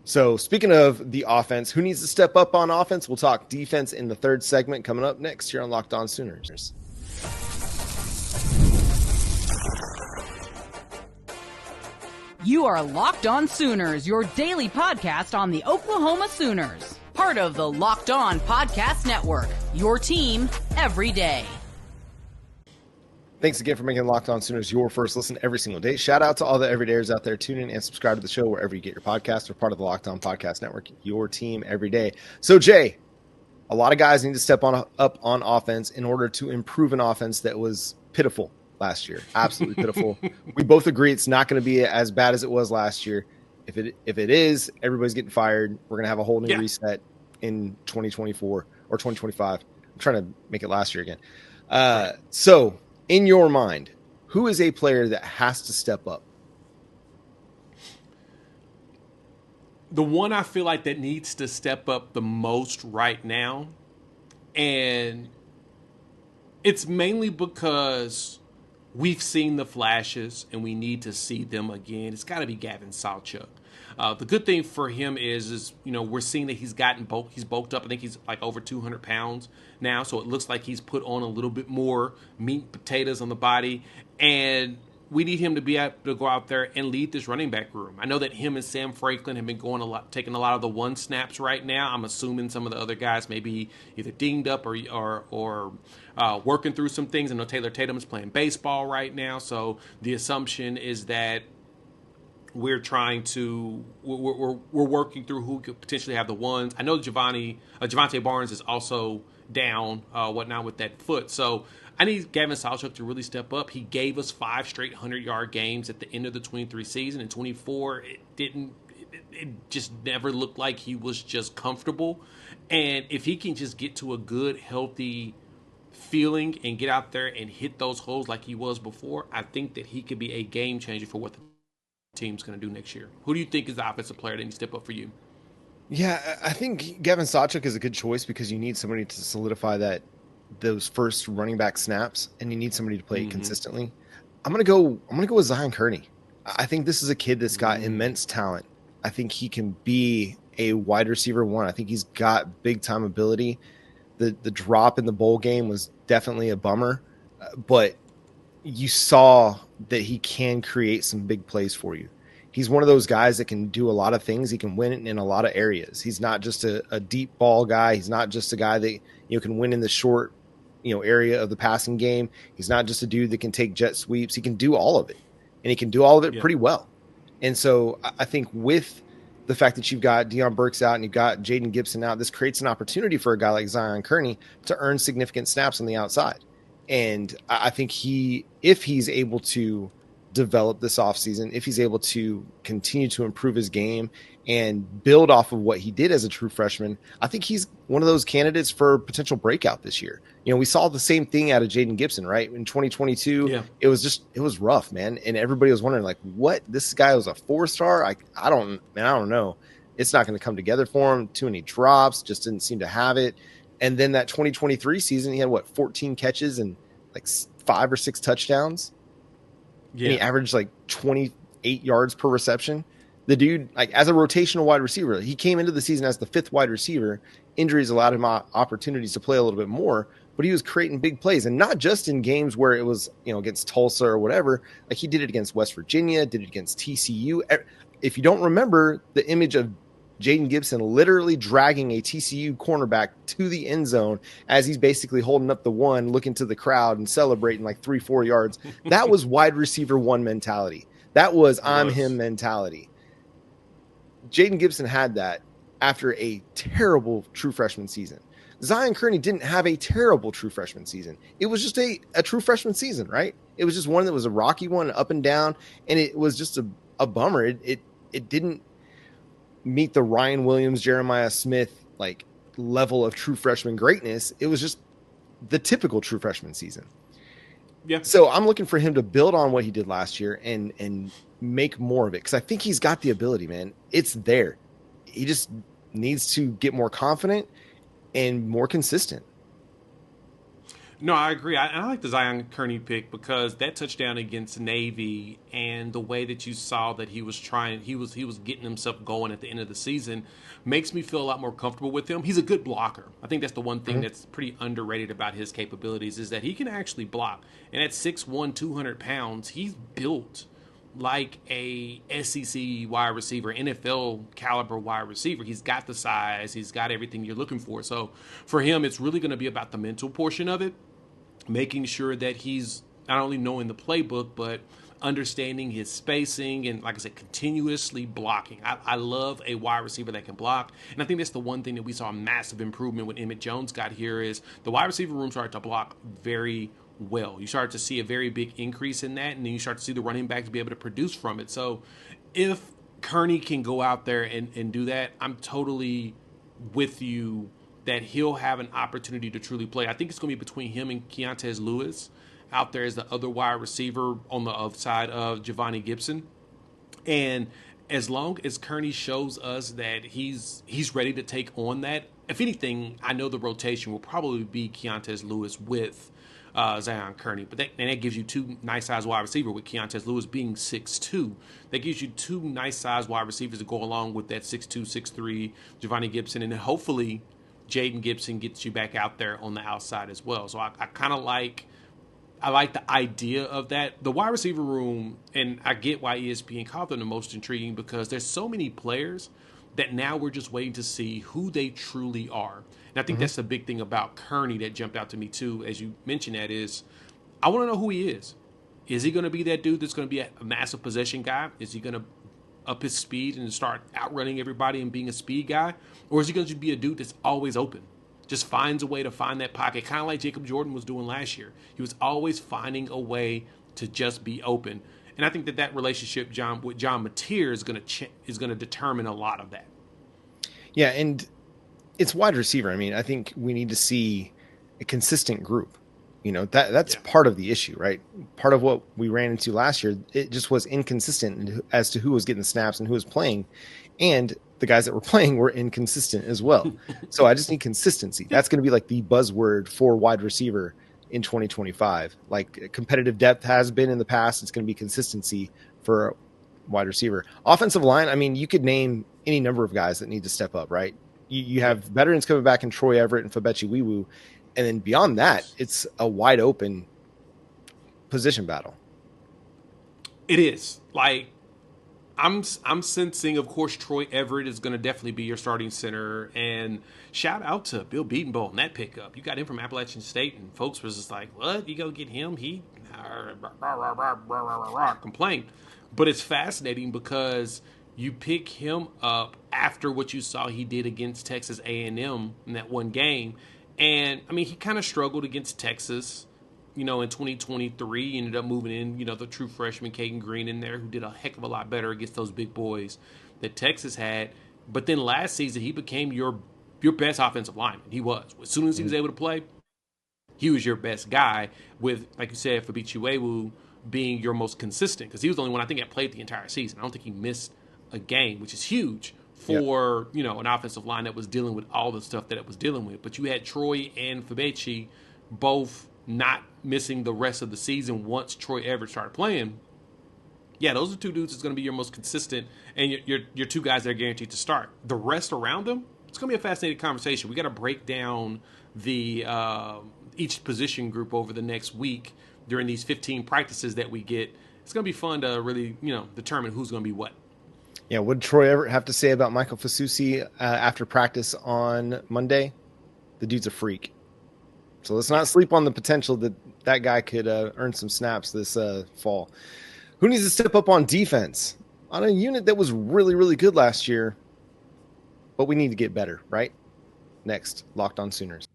So speaking of the offense, who needs to step up on offense? We'll talk defense in the third segment coming up next here on Locked On Sooners. You are Locked On Sooners, your daily podcast on the Oklahoma Sooners. Part of the Locked On Podcast Network, your team every day. Thanks again for making Locked On Sooners your first listen every single day. Shout out to all the everydayers out there. Tune in and subscribe to the show wherever you get your podcast. We're part of the Locked On Podcast Network, your team every day. So, Jay, a lot of guys need to step up on offense in order to improve an offense that was pitiful last year. Absolutely pitiful. We both agree it's not going to be as bad as it was last year. If it is, everybody's getting fired. We're going to have a whole new reset in 2024 or 2025. I'm trying to make it last year again. So, in your mind, who is a player that has to step up? The one I feel like that needs to step up the most right now, and it's mainly because we've seen the flashes and we need to see them again. It's got to be Gavin Sawchuk. The good thing for him is we're seeing that he's bulked up. I think he's like over 200 pounds now, so it looks like he's put on a little bit more meat and potatoes on the body, and we need him to be able to go out there and lead this running back room. I know that him and Sam Franklin have been taking a lot of the one snaps right now. I'm assuming some of the other guys may be either dinged up or working through some things. I know Taylor Tatum's playing baseball right now, so the assumption is that we're working through who could potentially have the ones. I know Javonte Barnes is also down, whatnot with that foot. So I need Gavin Sawchuk to really step up. He gave us 5 straight 100-yard games at the end of the 23 season. In 24, it just never looked like he was just comfortable. And if he can just get to a good, healthy feeling and get out there and hit those holes like he was before, I think that he could be a game changer for what the team's going to do next year. Who do you think is the offensive player that needs to step up for you? Yeah, I think Gavin Sawchuk is a good choice because you need somebody to solidify those first running back snaps, and you need somebody to play it consistently. I'm gonna go with Zion Kearney. I think this is a kid that's got immense talent. I think he can be a wide receiver one. I think he's got big time ability. The drop in the bowl game was definitely a bummer, but you saw that he can create some big plays for you. He's one of those guys that can do a lot of things. He can win in a lot of areas. He's not just a deep ball guy. He's not just a guy that can win in the short area of the passing game. He's not just a dude that can take jet sweeps. He can do all of it, and he can do all of it pretty well. And so I think with the fact that you've got Deion Burks out and you've got Jayden Gibson out, this creates an opportunity for a guy like Zion Kearney to earn significant snaps on the outside. And I think if he's able to develop this offseason, if he's able to continue to improve his game and build off of what he did as a true freshman, I think he's one of those candidates for potential breakout this year. We saw the same thing out of Jayden Gibson, right? In 2022, it was rough, man. And everybody was wondering, like, what? This guy was a 4-star? I don't know. It's not going to come together for him. Too many drops, just didn't seem to have it. And then that 2023 season, he had 14 catches and like 5 or 6 touchdowns. Yeah. And he averaged like 28 yards per reception. The dude, like as a rotational wide receiver, he came into the season as the 5th wide receiver. Injuries allowed him opportunities to play a little bit more, but he was creating big plays, and not just in games where it was, against Tulsa or whatever. Like he did it against West Virginia, did it against TCU. If you don't remember the image of Jayden Gibson literally dragging a TCU cornerback to the end zone as he's basically holding up the one, looking to the crowd and celebrating like 3-4 yards. That was wide receiver one mentality. That was I'm him mentality. Jayden Gibson had that after a terrible true freshman season. Zion Kearney didn't have a terrible true freshman season. It was just a true freshman season, right? It was just one that was a rocky one, up and down, and it was just a bummer. It didn't meet the Ryan Williams, Jeremiah Smith like level of true freshman greatness. It was just the typical true freshman season. Yeah. So I'm looking for him to build on what he did last year and make more of it, because I think he's got the ability, man. It's there. He just needs to get more confident and more consistent. No, I agree. I like the Zion Kearney pick because that touchdown against Navy and the way that you saw that he was getting himself going at the end of the season makes me feel a lot more comfortable with him. He's a good blocker. I think that's the one thing that's pretty underrated about his capabilities is that he can actually block. And at 6'1", 200 pounds, he's built like a SEC wide receiver, NFL caliber wide receiver. He's got the size, he's got everything you're looking for. So for him, it's really going to be about the mental portion of it, making sure that he's not only knowing the playbook, but understanding his spacing and, like I said, continuously blocking. I love a wide receiver that can block. And I think that's the one thing that we saw a massive improvement when Emmett Jones got here is the wide receiver room started to block very well. You start to see a very big increase in that, and then you start to see the running backs be able to produce from it. So if Kearney can go out there and do that, I'm totally with you that he'll have an opportunity to truly play. I think it's going to be between him and Keontez Lewis out there as the other wide receiver on the other side of Giovanni Gibson. And as long as Kearney shows us that he's ready to take on that, if anything, I know the rotation will probably be Keontez Lewis with Zion Kearney. But that gives you two nice-sized wide receivers with Keontez Lewis being 6'2". That gives you two nice-sized wide receivers to go along with that 6'2", 6'3", Giovanni Gibson. And then hopefully Jayden Gibson gets you back out there on the outside as well. So I kind of like the idea of that. The wide receiver room, and I get why ESPN called them the most intriguing because there's so many players that now we're just waiting to see who they truly are. And I think that's the big thing about Kearney that jumped out to me too, as you mentioned, that is, I want to know who he is. Is he going to be that dude that's going to be a massive possession guy? Is he going to up his speed and start outrunning everybody and being a speed guy? Or is he going to be a dude that's always open? Just finds a way to find that pocket, kind of like Jacob Jordan was doing last year. He was always finding a way to just be open. And I think that relationship with John Mateer is going to determine a lot of that. Yeah, and it's wide receiver. I mean, I think we need to see a consistent group. You know, that's part of the issue, right? Part of what we ran into last year, it just was inconsistent as to who was getting snaps and who was playing. And the guys that were playing were inconsistent as well. So I just need consistency. That's going to be like the buzzword for wide receiver in 2025. Like competitive depth has been in the past. It's going to be consistency for wide receiver. Offensive line, I mean, you could name any number of guys that need to step up, right? You have veterans coming back in Troy Everett and Fabechi Wiwu. And then beyond that, it's a wide open position battle. It is. Like, I'm sensing, of course, Troy Everett is going to definitely be your starting center. And shout out to Bill Beatonbowl in that pickup. You got him from Appalachian State, and folks was just like, what? You go get him? He complained. But it's fascinating because you pick him up after what you saw he did against Texas A&M in that one game. And, I mean, he kind of struggled against Texas, you know, in 2023. He ended up moving in, you know, the true freshman Caden Green in there who did a heck of a lot better against those big boys that Texas had. But then last season, he became your best offensive lineman. He was. As soon as he was able to play, he was your best guy with, like you said, Fabechi Wiwu being your most consistent because he was the only one I think that played the entire season. I don't think he missed a game, which is huge for, you know, an offensive line that was dealing with all the stuff that it was dealing with. But you had Troy and Fabechi both not missing the rest of the season once Troy Everett started playing. Yeah, those are two dudes that's going to be your most consistent and your two guys that are guaranteed to start. The rest around them, it's going to be a fascinating conversation. We got to break down the each position group over the next week during these 15 practices that we get. It's going to be fun to really, you know, determine who's going to be what. Yeah, what did Troy Everett have to say about Michael Fasusi after practice on Monday? The dude's a freak. So let's not sleep on the potential that guy could earn some snaps this fall. Who needs to step up on defense? On a unit that was really, really good last year, but we need to get better, right? Next, Locked On Sooners.